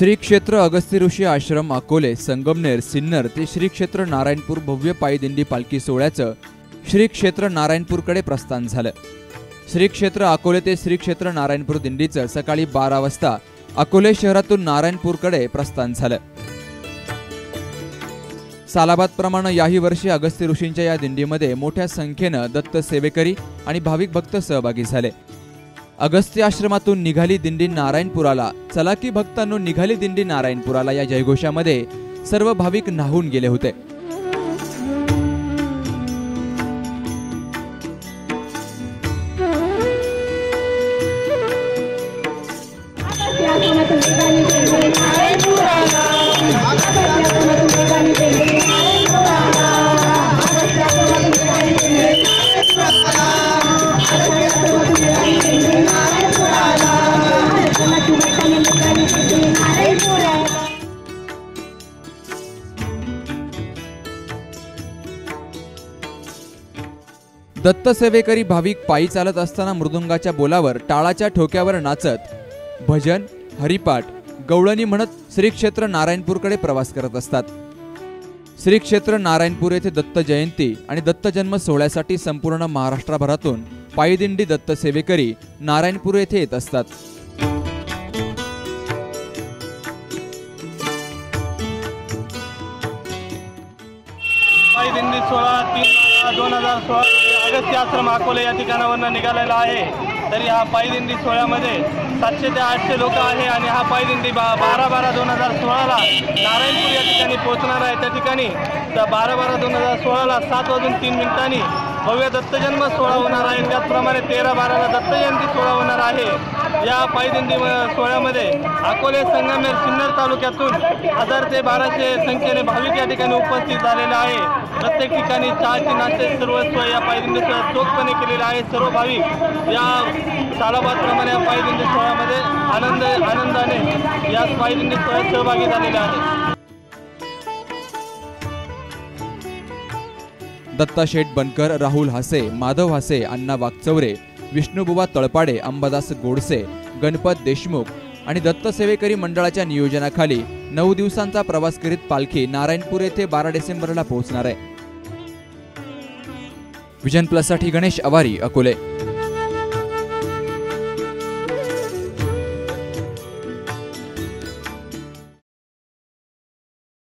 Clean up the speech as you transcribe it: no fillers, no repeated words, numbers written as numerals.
श्री क्षेत्र अगस्त्य ऋषी आश्रम अकोले संगमनेर सिन्नर ते श्री क्षेत्र नारायणपूर भव्य पायी दिंडी पालखी सोहळ्याचं श्री क्षेत्र नारायणपूरकडे प्रस्थान झालं। श्री क्षेत्र अकोले ते श्री क्षेत्र नारायणपूर दिंडीचं सकाळी 12 वाजता अकोले शहरातून नारायणपूरकडे प्रस्थान झालं। सालाबादप्रमाणे याही वर्षी अगस्त्य ऋषींच्या या दिंडीमध्ये मोठ्या संख्येनं दत्त सेवेकरी आणि भाविक भक्त सहभागी झाले। अगस्त्य आश्रमातून निघाली दिंडी नारायणपुराला, चला की भक्तांनो निघाली दिंडी नारायणपुराला या जयघोषामध्ये सर्व भाविक न्हावून गेले होते। दत्त सेवेकरी भाविक पायी चालत असताना मृदुंगाच्या बोलावर टाळाच्या ठोक्यावर नाचत भजन हरिपाठ गवळणी म्हणत श्री क्षेत्र नारायणपूरकडे प्रवास करत असतात। श्री क्षेत्र नारायणपूर येथे दत्त जयंती आणि दत्त जन्म सोहळ्यासाठी संपूर्ण महाराष्ट्रभरातून पायी दिंडी दत्त सेवेकरी नारायणपूर येथे येत असतात। पायी दिंडी सोहळा 3/2016 अगस्त्य आश्रम अकोले या ठिकाणावरून निघालेला आहे। तरी हा पायी दिंडी सोहळ्यामध्ये 700 ते 800 लोक आहे आणि हा पायी दिंडी 12/12/2016 ला नारायणपूर या ठिकाणी पोहोचणार आहे। त्या ठिकाणी 12/12/2016 ला 7:03 भव्य दत्तजन्म सोहळा होणार आहे। त्याचप्रमाणे 13/12 ला दत्त जयंती सोहळा होणार आहे। या पायी दिंडी सोहळ्यामध्ये अकोले संगमनेर सिन्नर तालुक्यातून 1000 ते 1200 संख्येने भाविक या ठिकाणी उपस्थित झालेले आहे। प्रत्येक ठिकाणी चहाची नाश्त्याची सर्व सोय या पायी दिंडी सोहळ्यात चोखपणे केलेली आहे। सर्व भाविक या सालाबादप्रमाणे या पायी दिंडी सोहळ्यामध्ये आनंदाने या पायी दिंडी सोहळ्यात सहभागी झालेले आहेत। दत्ता शेठ बनकर, राहुल हासे, माधव हासे, अण्णा वागचौरे, विष्णुबुवा तळपाडे, अंबादास गोडसे, गणपत देशमुख आणि दत्त सेवेकरी मंडळाच्या नियोजनाखाली 9 दिवसांचा प्रवास करीत पालखी नारायणपूर येथे 12 डिसेंबरला पोहोचणार आहे। विजन प्लस साठी गणेश अवारी, अकोले।